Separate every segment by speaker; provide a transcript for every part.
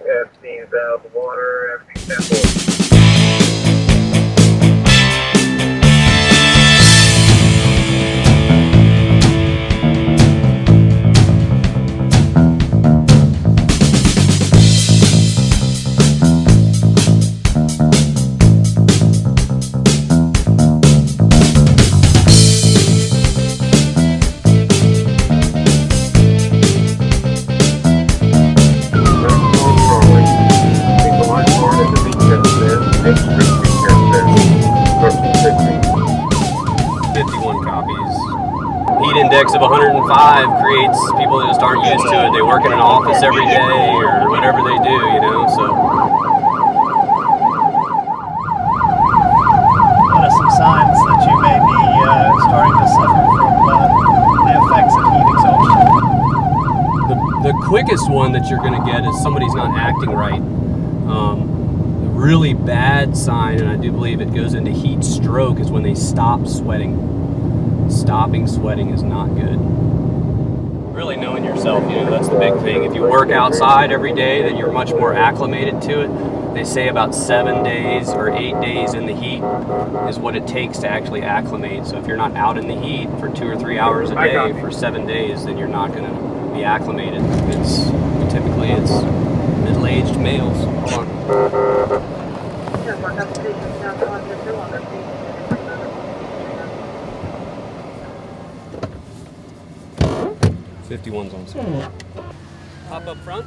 Speaker 1: Everything's out of the water, everything's simple.
Speaker 2: Heat index of 105 creates people that just aren't used to it. They work in an office every day or whatever they do, you know, so.
Speaker 3: What are some signs that you may be starting to suffer from the effects of heat exhaustion?
Speaker 2: The quickest one that you're going to get is somebody's not acting right. A really bad sign, and I do believe it goes into heat stroke, is when they stop sweating. Stopping sweating is not good. Really knowing yourself, you know, that's the big thing. If you work outside every day, then you're much more acclimated to it. They say about 7 days or 8 days in the heat is what it takes to actually acclimate. So if you're not out in the heat for 2 or 3 hours a day for 7 days, then you're not going to be acclimated. Typically it's middle-aged males. Hold on. 51's on scene. Pop up front.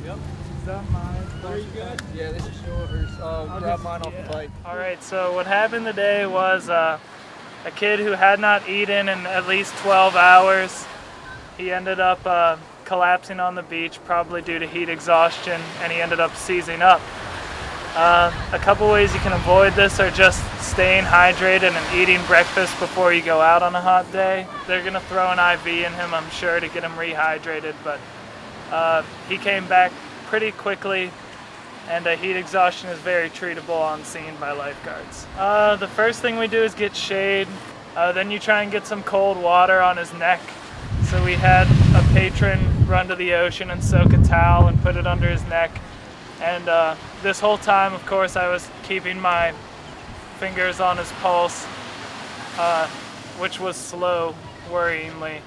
Speaker 2: Yep.
Speaker 3: Is that mine?
Speaker 2: Are you good?
Speaker 4: Yeah, this is yours. Grab mine off the bike.
Speaker 3: Alright, so what happened today was a kid who had not eaten in at least 12 hours. He ended up collapsing on the beach, probably due to heat exhaustion, and he ended up seizing up. A couple ways you can avoid this are just staying hydrated and eating breakfast before you go out on a hot day. They're going to throw an IV in him, I'm sure, to get him rehydrated, but he came back pretty quickly, and heat exhaustion is very treatable on scene by lifeguards. The first thing we do is get shade, then you try and get some cold water on his neck. So we had a patron run to the ocean and soak a towel and put it under his neck. And this whole time, of course, I was keeping my fingers on his pulse, which was slow, worryingly.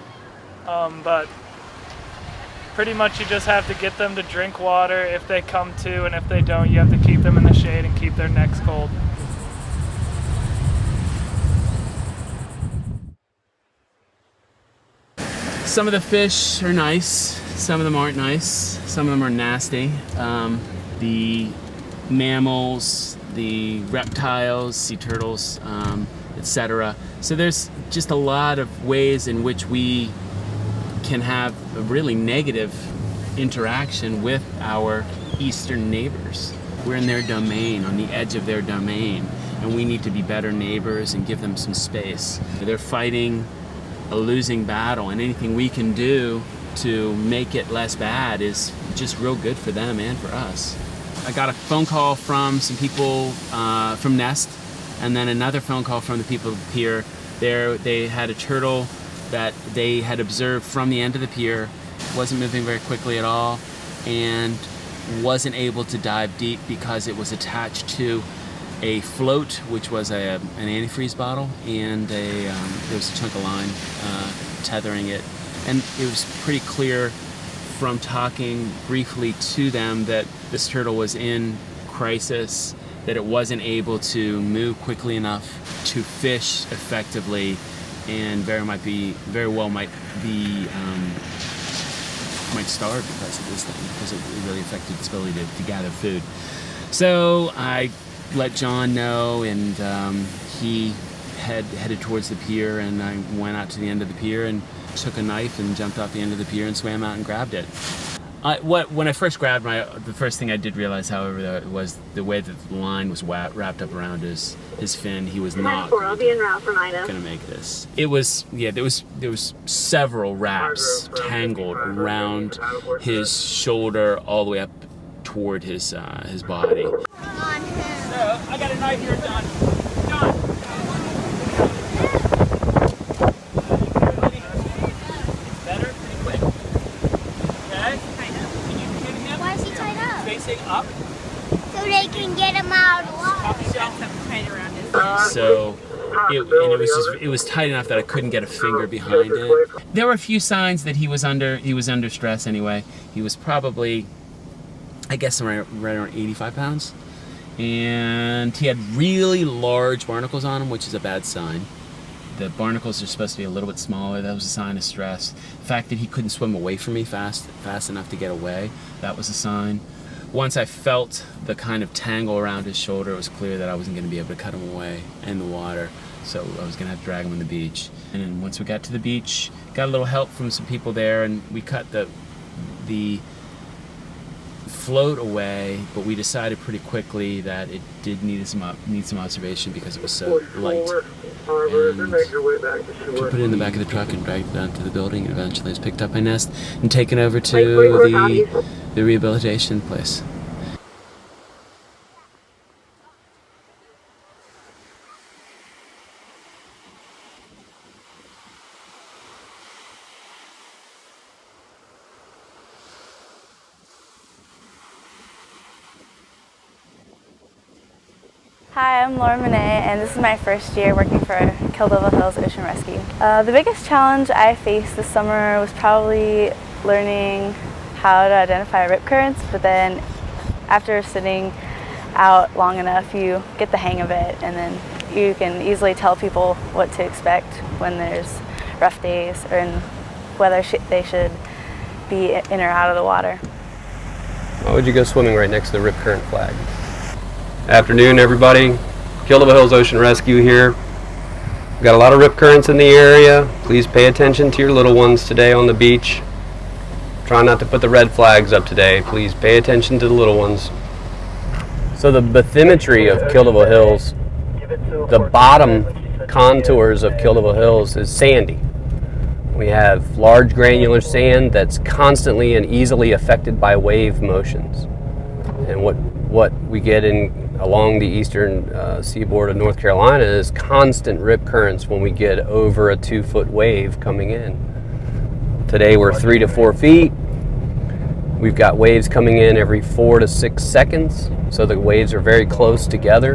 Speaker 3: But pretty much you just have to get them to drink water if they come to, and if they don't, you have to keep them in the shade and keep their necks cold.
Speaker 5: Some of the fish are nice, some of them aren't nice, some of them are nasty. The mammals, the reptiles, sea turtles, etc. So there's just a lot of ways in which we can have a really negative interaction with our eastern neighbors. We're in their domain, on the edge of their domain, and we need to be better neighbors and give them some space. They're fighting a losing battle, and anything we can do to make it less bad is just real good for them and for us. I got a phone call from some people from Nest, and then another phone call from the people at the pier. They had a turtle that they had observed from the end of the pier, wasn't moving very quickly at all, and wasn't able to dive deep because it was attached to a float, which was an antifreeze bottle, and there was a chunk of line tethering it. And it was pretty clear from talking briefly to them that this turtle was in crisis, that it wasn't able to move quickly enough to fish effectively, and very well might starve because of this thing, because it really affected its ability to gather food. So I let John know, and he headed towards the pier, and I went out to the end of the pier and took a knife and jumped off the end of the pier and swam out and grabbed it. When I first grabbed the first thing I did realize, however, was the way that the line was wrapped up around his fin. He was not going to make this. It was, yeah, there was several wraps tangled around his shoulder all the way up toward his body.
Speaker 6: I got a knife here, John. Better? Pretty quick. Okay? Can you hit him? Why is he facing up.
Speaker 7: So they can get him out of the water.
Speaker 5: So it was tight enough that I couldn't get a finger behind it. There were a few signs that he was under stress anyway. He was probably, I guess, right around 85 pounds. And he had really large barnacles on him, which is a bad sign. The barnacles are supposed to be a little bit smaller. That was a sign of stress. The fact that he couldn't swim away from me fast enough to get away, that was a sign. Once I felt the kind of tangle around his shoulder, it was clear that I wasn't going to be able to cut him away in the water. So I was going to have to drag him on the beach. And then once we got to the beach, got a little help from some people there, and we cut the float away, but we decided pretty quickly that it did need some observation because it was so light. And we put it in the back of the truck and dragged it down to the building, and eventually it was picked up by Nest and taken over to the rehabilitation place.
Speaker 8: Hi, I'm Laura Monet, and this is my first year working for Kildare Hills Ocean Rescue. The biggest challenge I faced this summer was probably learning how to identify rip currents, but then after sitting out long enough, you get the hang of it, and then you can easily tell people what to expect when there's rough days, or whether they should be in or out of the water.
Speaker 2: Why would you go swimming right next to the rip current flag? Afternoon, everybody. Kildare Hills Ocean Rescue here. We've got a lot of rip currents in the area. Please pay attention to your little ones today on the beach. Try not to put the red flags up today. Please pay attention to the little ones. So the bathymetry of Kildare Hills, the bottom contours of Kildare Hills is sandy. We have large granular sand that's constantly and easily affected by wave motions. And what we get along the eastern seaboard of North Carolina is constant rip currents when we get over a 2-foot wave coming in. Today we're 3 to 4 feet. We've got waves coming in every 4 to 6 seconds, so the waves are very close together,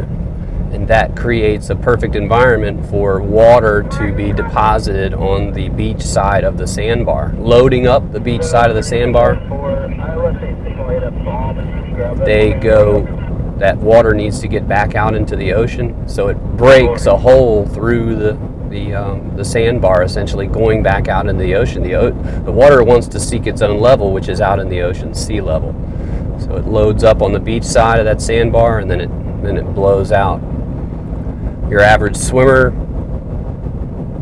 Speaker 2: and that creates a perfect environment for water to be deposited on the beach side of the sandbar. Loading up the beach side of the sandbar, that water needs to get back out into the ocean, so it breaks a hole through the sandbar, essentially going back out into the ocean. The water wants to seek its own level, which is out in the ocean, sea level. So it loads up on the beach side of that sandbar, and then it blows out. Your average swimmer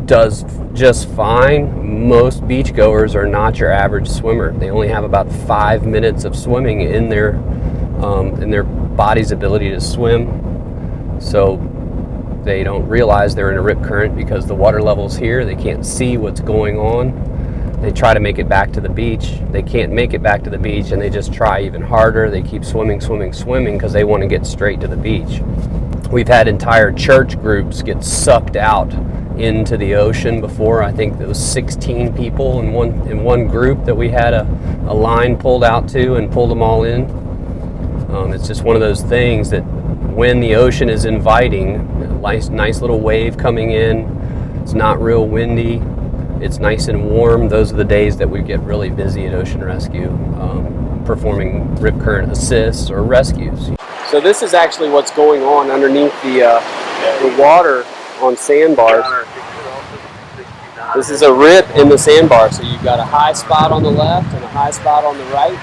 Speaker 2: does just fine. Most beachgoers are not your average swimmer. They only have about 5 minutes of swimming in their body's ability to swim, so they don't realize they're in a rip current because the water level's here. They can't see what's going on. They try to make it back to the beach. They can't make it back to the beach, and they just try even harder. They keep swimming because they want to get straight to the beach. We've had entire church groups get sucked out into the ocean before. I think there was 16 people in one group that we had a line pulled out to and pulled them all in. It's just one of those things that when the ocean is inviting, a nice little wave coming in, it's not real windy, it's nice and warm, those are the days that we get really busy at Ocean Rescue, performing rip current assists or rescues. So this is actually what's going on underneath the water on sandbars. This is a rip in the sandbar, so you've got a high spot on the left and a high spot on the right,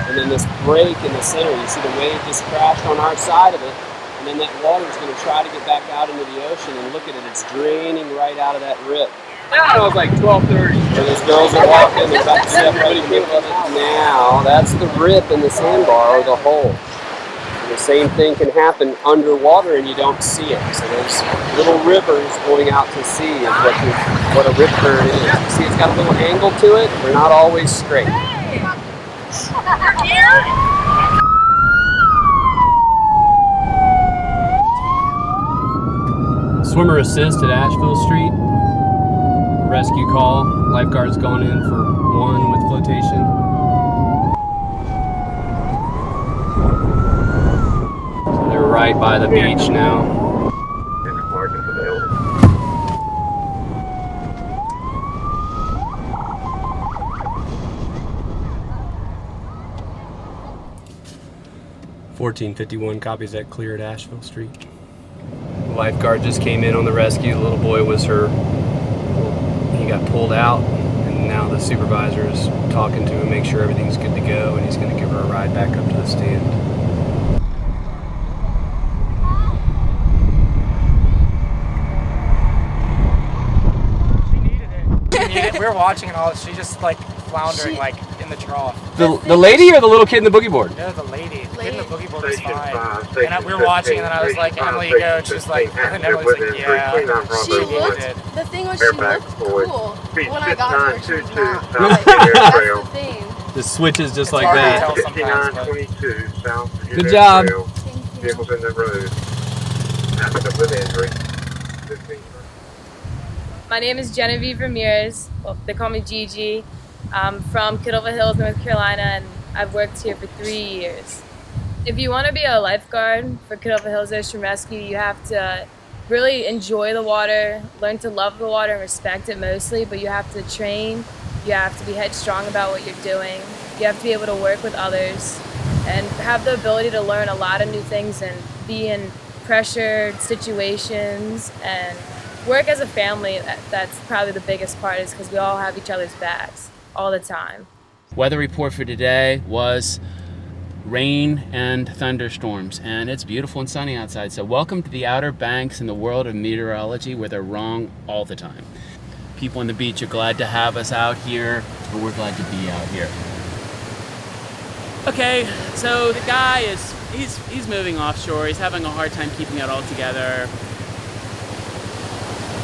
Speaker 2: and then this break in the center. You see the wave just crashed on our side of it, and then that water is going to try to get back out into the ocean, and look at it, it's draining right out of that rip.
Speaker 4: It was like 12:30.
Speaker 2: And those girls are walking, they're about to step really quick of it. Now, that's the rip in the sandbar, or the hole. And the same thing can happen underwater and you don't see it. So those little rivers going out to sea is what a rip current is. You see, it's got a little angle to it. They're not always straight. Swimmer assist at Asheville Street. Rescue call. Lifeguards going in for one with flotation. right by the beach now.
Speaker 1: And the markers available.
Speaker 2: (1451) copies that clear at Asheville Street. The lifeguard just came in on the rescue. The little boy was he got pulled out, and now the supervisor is talking to him, make sure everything's good to go, and he's going to give her a ride back up to the stand.
Speaker 9: We were watching and all. She just like floundering like in the trough.
Speaker 2: The lady or the little kid in the boogie board?
Speaker 9: No, the lady. The kid in the boogie board was
Speaker 1: Station
Speaker 9: fine.
Speaker 1: 5, Station
Speaker 9: And we were watching, and then I was like,
Speaker 1: 15,
Speaker 9: Emily,
Speaker 1: Station
Speaker 9: go. And she's
Speaker 1: 15,
Speaker 9: like, and Emily was like, yeah.
Speaker 7: She looked, the thing was, she
Speaker 1: Airback
Speaker 7: looked
Speaker 1: deployed.
Speaker 7: cool.
Speaker 1: Speed
Speaker 7: When I got to her, she was
Speaker 1: 5922
Speaker 7: not.
Speaker 1: South
Speaker 7: Like,
Speaker 1: Virginia
Speaker 7: that's
Speaker 1: Trail.
Speaker 7: the thing.
Speaker 2: The switches just
Speaker 9: It's
Speaker 2: like
Speaker 9: hard to
Speaker 2: that.
Speaker 9: tell sometimes, but-
Speaker 1: 5922 South Virginia
Speaker 2: Good job.
Speaker 1: Trail.
Speaker 7: Thank you.
Speaker 1: Vehicles in the road. Applicant with injury. 15.
Speaker 10: My name is Genevieve Ramirez. Well, they call me Gigi. I'm from Kittleville Hills, North Carolina, and I've worked here for 3 years. If you want to be a lifeguard for Kittleville Hills Ocean Rescue, you have to really enjoy the water, learn to love the water and respect it mostly, but you have to train, you have to be headstrong about what you're doing, you have to be able to work with others, and have the ability to learn a lot of new things and be in pressured situations and work as a family. That's probably the biggest part, is because we all have each other's backs all the time.
Speaker 5: Weather report for today was rain and thunderstorms, and it's beautiful and sunny outside. So welcome to the Outer Banks in the world of meteorology, where they're wrong all the time. People on the beach are glad to have us out here, but we're glad to be out here. Okay, so the guy he's moving offshore. He's having a hard time keeping it all together.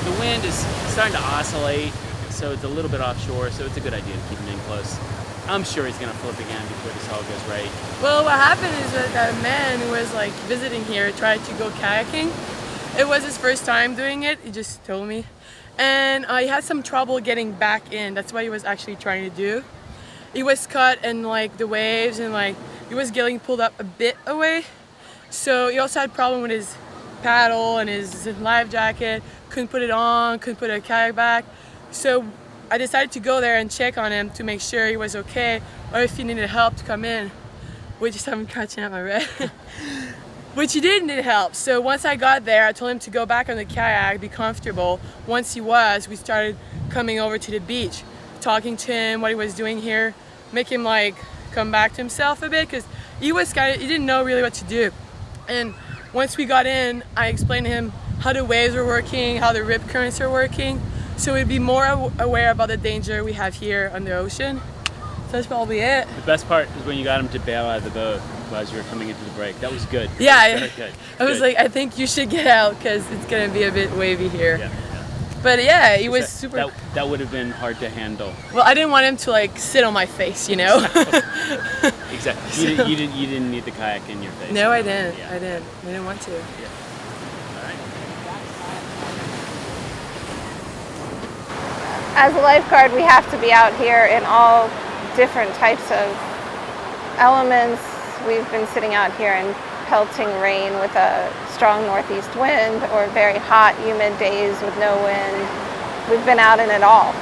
Speaker 5: The wind is starting to oscillate, so it's a little bit offshore, so it's a good idea to keep him in close. I'm sure he's gonna flip again before this all goes right.
Speaker 11: Well, what happened is that a man who was like visiting here tried to go kayaking. It was his first time doing it, he just told me. And he had some trouble getting back in. That's what he was actually trying to do. He was caught in like the waves, and like he was getting pulled up a bit away. So he also had a problem with his paddle and his life jacket. Couldn't put it on, couldn't put a kayak back. So I decided to go there and check on him to make sure he was okay, or if he needed help to come in. Which is, I'm catching up my breath. Which he did need help. So once I got there, I told him to go back on the kayak, be comfortable. Once he was, we started coming over to the beach, talking to him, what he was doing here, make him like come back to himself a bit, because he didn't know really what to do. And once we got in, I explained to him how the waves are working, how the rip currents are working, so we'd be more aware about the danger we have here on the ocean. So that's probably it.
Speaker 5: The best part is when you got him to bail out of the boat as you were coming into the break. That was good.
Speaker 11: Yeah,
Speaker 5: Very good.
Speaker 11: I was like, I think you should get out because it's gonna be a bit wavy here.
Speaker 5: Yeah.
Speaker 11: But yeah, he was super.
Speaker 5: That would have been hard to handle.
Speaker 11: Well, I didn't want him to like sit on my face, you know.
Speaker 5: Exactly. You didn't need the kayak in your face.
Speaker 11: No, I didn't.
Speaker 5: Yeah.
Speaker 11: I didn't want to.
Speaker 5: Yeah. All right.
Speaker 8: As a lifeguard, we have to be out here in all different types of elements. We've been sitting out here in pelting rain with a strong northeast wind, or very hot, humid days with no wind. We've been out in it all,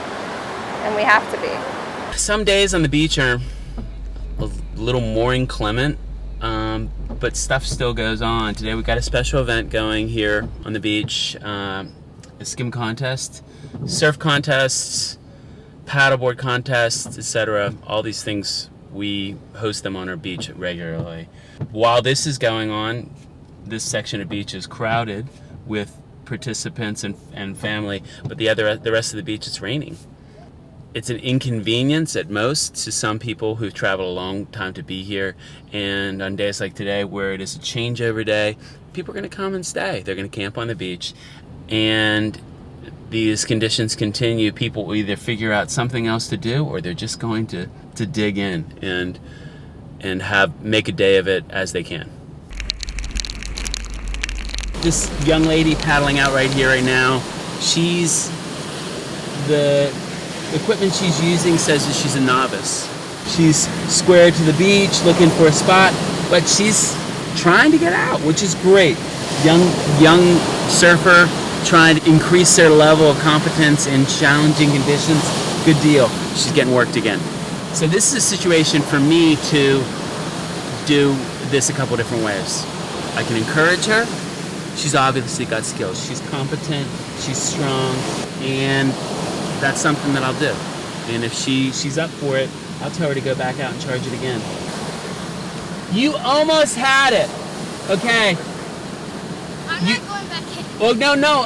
Speaker 8: and we have to be.
Speaker 5: Some days on the beach are a little more inclement, but stuff still goes on. Today we got a special event going here on the beach, a skim contest, surf contests, paddleboard contests, etc. All these things, we host them on our beach regularly. While this is going on, this section of beach is crowded with participants and family, but the rest of the beach, it's raining. It's an inconvenience at most to some people who've traveled a long time to be here, and on days like today where it is a changeover day, people are going to come and stay. They're going to camp on the beach, and these conditions continue. People will either figure out something else to do, or they're just going to dig in and make a day of it as they can. This young lady paddling out right here right now, the equipment she's using says that she's a novice. She's square to the beach looking for a spot, but she's trying to get out, which is great. Young surfer trying to increase their level of competence in challenging conditions. Good deal. She's getting worked again. So this is a situation for me to do this a couple different ways. I can encourage her. She's obviously got skills. She's competent, she's strong, and that's something that I'll do. And if she's up for it, I'll tell her to go back out and charge it again. You almost had it. Okay.
Speaker 6: I'm not going back in.
Speaker 5: Well, no.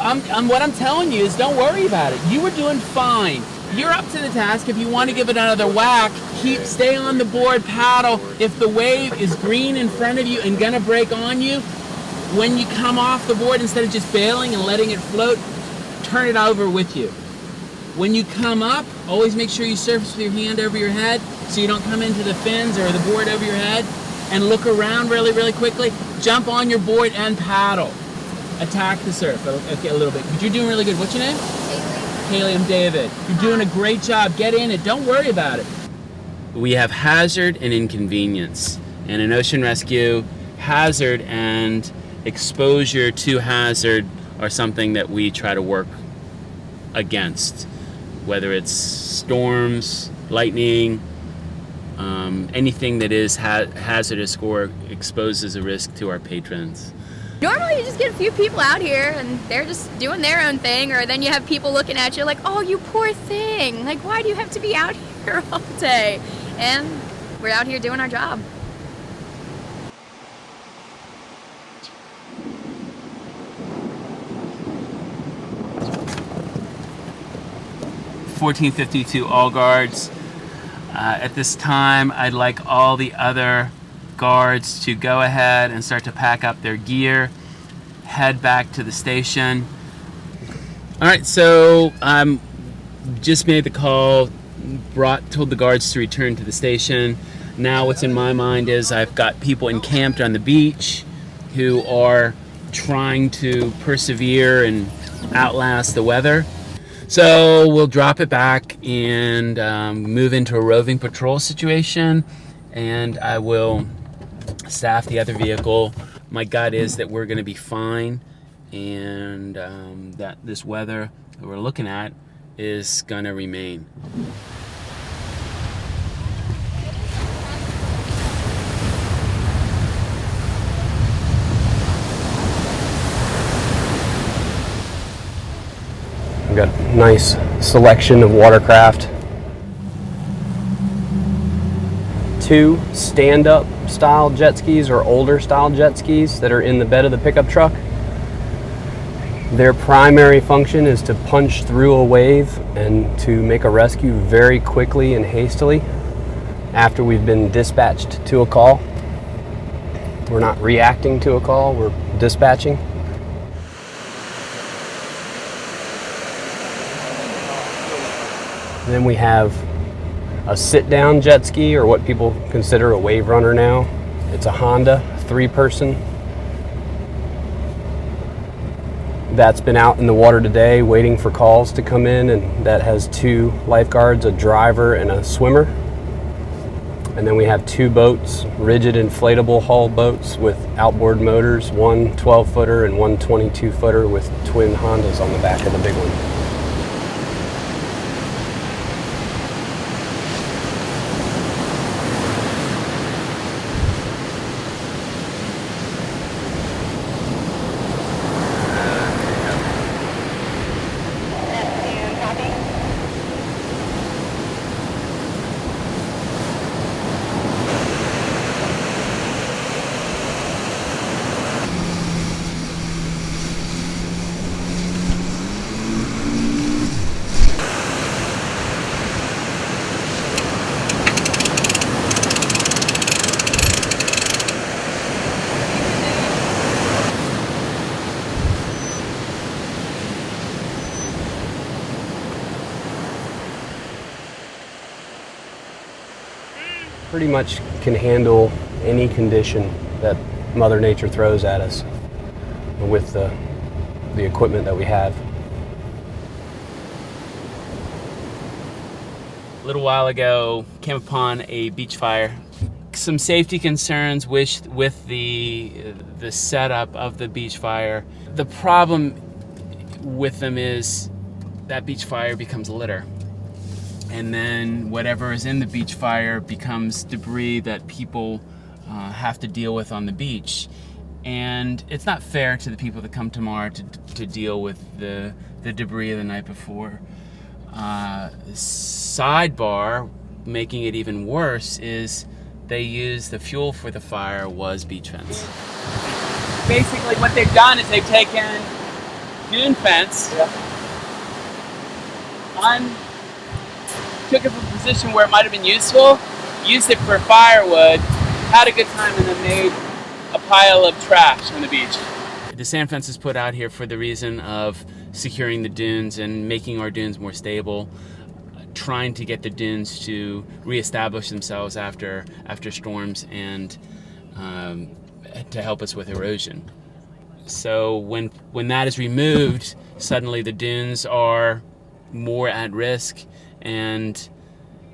Speaker 5: What I'm telling you is don't worry about it. You were doing fine. You're up to the task. If you want to give it another whack, stay on the board, paddle. If the wave is green in front of you and gonna break on you, when you come off the board, instead of just bailing and letting it float, turn it over with you. When you come up, always make sure you surface with your hand over your head so you don't come into the fins or the board over your head, and look around really, really quickly. Jump on your board and paddle. Attack the surf, okay, a little bit. But you're doing really good. What's your name? Haley, I'm David. You're doing a great job. Get in it. Don't worry about it. We have hazard and inconvenience. And in ocean rescue, hazard and exposure to hazard are something that we try to work against. Whether it's storms, lightning, anything that is hazardous or exposes a risk to our patrons.
Speaker 7: Normally you just get a few people out here and they're just doing their own thing, or then you have people looking at you like, oh, you poor thing. Like, why do you have to be out here all day? And we're out here doing our job.
Speaker 5: (1452) all guards. At this time, I'd like all the other guards to go ahead and start to pack up their gear, head back to the station. All right, so just made the call, told the guards to return to the station. Now what's in my mind is I've got people encamped on the beach who are trying to persevere and outlast the weather. So we'll drop it back and move into a roving patrol situation, and I will staff the other vehicle. My gut is that we're going to be fine, and that this weather that we're looking at is going to remain.
Speaker 2: We've got a nice selection of Watercraft. 2 stand-up style jet skis or older style jet skis that are in the bed of the pickup truck. Their primary function is to punch through a wave and to make a rescue very quickly and hastily after we've been dispatched to a call. We're not reacting to a call, we're dispatching. Then we have a sit-down jet ski, or what people consider a wave runner now. It's a Honda 3-person. That's been out in the water today waiting for calls to come in, and that has 2 lifeguards, a driver and a swimmer. And then we have 2 boats, rigid inflatable hull boats with outboard motors, one 12-footer and one 22-footer with twin Hondas on the back of the big one. Pretty much can handle any condition that Mother Nature throws at us with the equipment that we have.
Speaker 5: A little while ago, came upon a beach fire some safety concerns with the setup of the beach fire. The problem with them is that beach fire becomes litter. And then whatever is in the beach fire becomes debris that people have to deal with on the beach. And it's not fair to the people that come tomorrow to deal with the debris of the night before. Sidebar, making it even worse, is they used the fuel for the fire was beach fence. Basically what they've done is they've taken dune fence, took it from a position where it might have been useful, used it for firewood, had a good time, and then made a pile of trash on the beach. The sand fence is put out here for the reason of securing the dunes and making our dunes more stable, trying to get the dunes to reestablish themselves after storms, and to help us with erosion. So when that is removed, suddenly the dunes are more at risk, and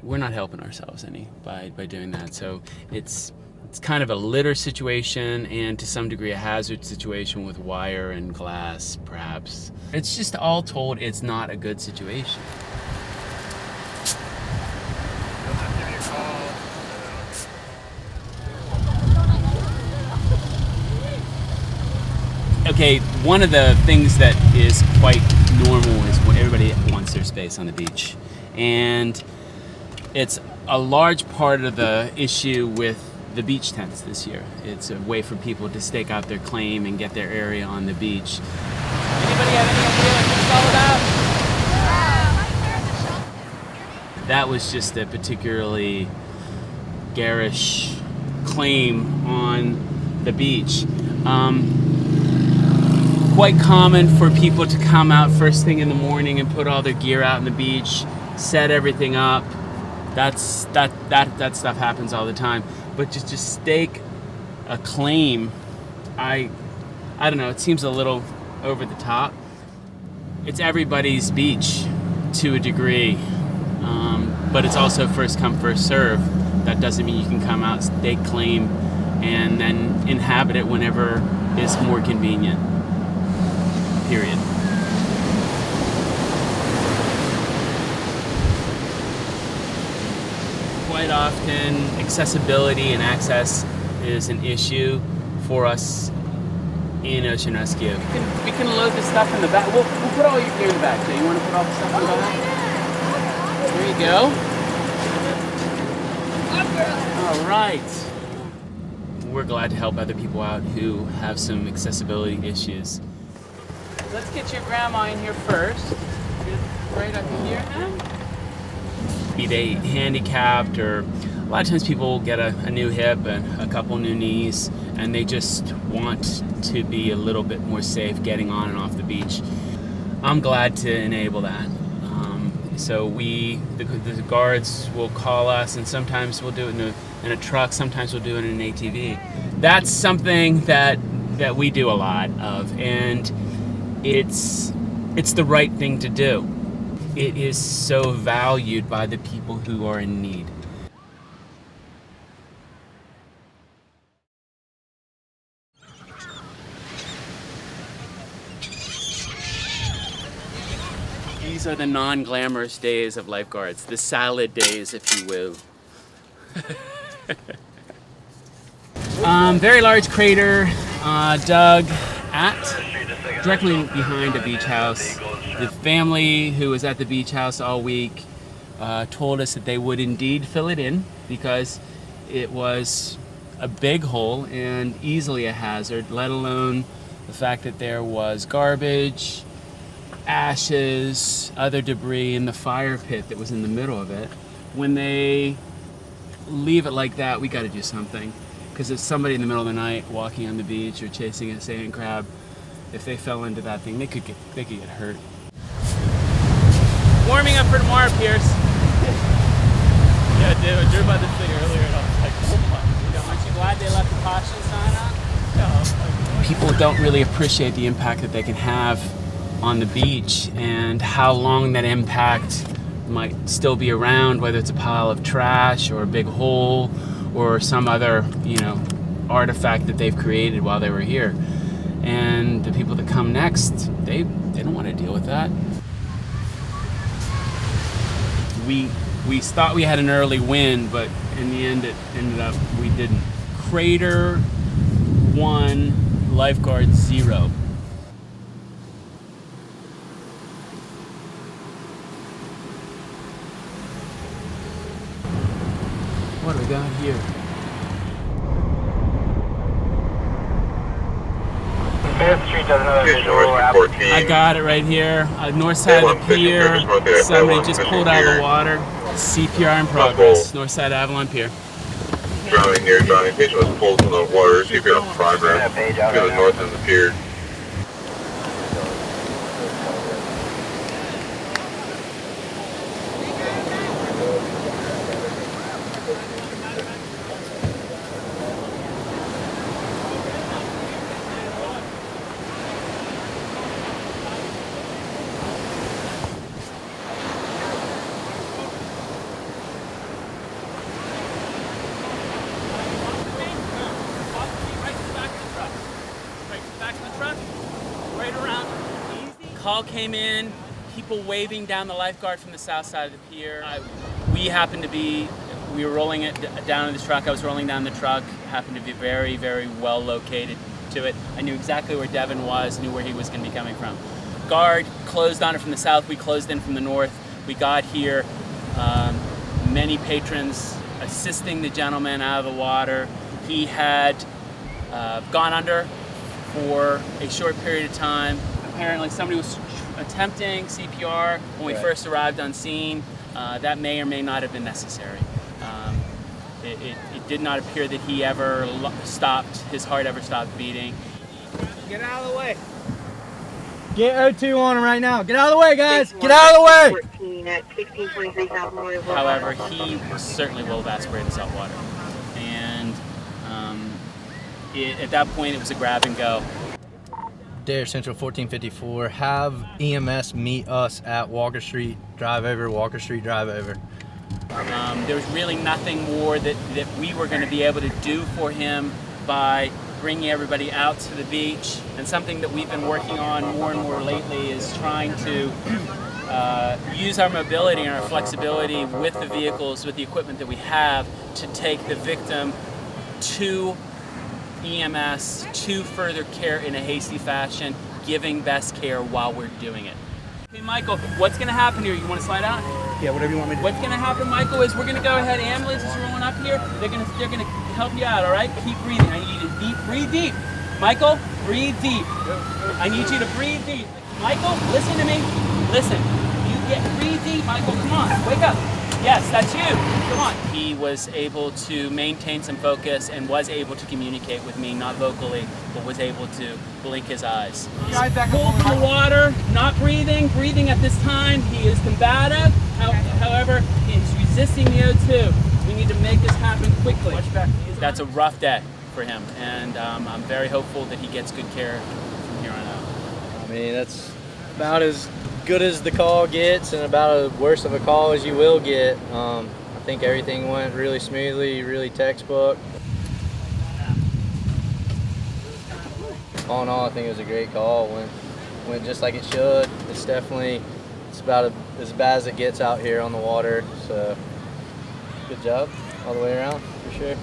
Speaker 5: we're not helping ourselves any by doing that. So it's kind of a litter situation, and to some degree a hazard situation with wire and glass, perhaps. It's just all told, it's not a good situation. Okay, one of the things that is quite normal is when everybody wants their space on the beach. And it's a large part of the issue with the beach tents this year. It's a way for people to stake out their claim and get their area on the beach. Anybody have any idea what this is all about? That was just a particularly garish claim on the beach. Quite common for people to come out first thing in the morning and put all their gear out on the beach, set everything up. That stuff happens all the time. But just to stake a claim, I don't know, it seems a little over the top. It's everybody's beach to a degree, but it's also first come, first serve. That doesn't mean you can come out, stake claim, and then inhabit it whenever is more convenient. Period. Quite often, accessibility and access is an issue for us in ocean rescue. We can load the stuff in the back. We'll put all your gear in the back. So you want to put all the stuff in the back? There you go. All right. We're glad to help other people out who have some accessibility issues. Let's get your grandma in here first. Right up in here now. Be they handicapped, or a lot of times people get a new hip and a couple new knees, and they just want to be a little bit more safe getting on and off the beach. I'm glad to enable that. So the guards will call us, and sometimes we'll do it in a truck, sometimes we'll do it in an ATV. That's something that we do a lot of, and it's the right thing to do. It is so valued by the people who are in need. These are the non-glamorous days of lifeguards, the salad days, if you will. Very large crater dug directly behind a beach house. The family who was at the beach house all week told us that they would indeed fill it in because it was a big hole and easily a hazard, let alone the fact that there was garbage, ashes, other debris in the fire pit that was in the middle of it. When they leave it like that, we got to do something. Because if somebody in the middle of the night walking on the beach or chasing a sand crab, if they fell into that thing, they could get hurt. Warming up for tomorrow, Pierce. Yeah, dude, I drew by this thing earlier and I was like, oh my God. Aren't you glad they left the caution sign on? Yeah. People don't really appreciate the impact that they can have on the beach and how long that impact might still be around, whether it's a pile of trash or a big hole or some other, artifact that they've created while they were here. And the people that come next, they don't want to deal with that. We thought we had an early win, but in the end it ended up we didn't. Crater 1, Lifeguard 0. What do we got here? I got it right here. North side of the pier. Somebody just pulled out of the water. CPR in progress. North side Avalon Pier.
Speaker 1: Drowning here, drowning patient was pulled from the water. CPR in progress. To the north end of the pier.
Speaker 5: Call came in, people waving down the Lifeguard from the south side of the pier. We were rolling it down in the truck. I was rolling down the truck, happened to be very, very well located to it. I knew exactly where Devin was, knew where he was going to be coming from. Guard closed on it from the south, we closed in from the north. We got here, many patrons assisting the gentleman out of the water. He had gone under for a short period of time. Apparently somebody was attempting CPR when we first arrived on scene. That may or may not have been necessary. It did not appear that he ever stopped, his heart ever stopped beating.
Speaker 12: Get out of the way. Get O2 on him right now. Get out of the way, guys. Get out of the way.
Speaker 5: However, he certainly will have aspirated salt water. And at that point, it was a grab and go.
Speaker 12: Dare Central 1454, have EMS meet us at Walker Street, drive over, Walker Street, drive over.
Speaker 5: There was really nothing more that we were going to be able to do for him by bringing everybody out to the beach. And something that we've been working on more and more lately is trying to use our mobility and our flexibility with the vehicles, with the equipment that we have, to take the victim to EMS, to further care in a hasty fashion, giving best care while we're doing it. Okay, Michael, what's going to happen here? You want to slide out?
Speaker 12: Yeah, whatever you want me to do.
Speaker 5: What's going to happen, Michael, is we're going to go ahead. Ambulance is rolling up here. They're going to help you out. All right, keep breathing. I need you to breathe deep. Michael, breathe deep. I need you to breathe deep. Michael, listen to me. Listen. Breathe deep, Michael. Come on, wake up. Yes, that's you. Come on. He was able to maintain some focus and was able to communicate with me, not vocally, but was able to blink his eyes. He's pulled from the water, not breathing at this time. He is combative. However, he's resisting the O2. We need to make this happen quickly. That's a rough day for him, and I'm very hopeful that he gets good care from here on out.
Speaker 12: I mean, that's about as good as the call gets and about as worse of a call as you will get. I think everything went really smoothly, really textbook. All in all, I think it was a great call. Went just like it should. It's about as bad as it gets out here on the water. So good job all the way around, for sure.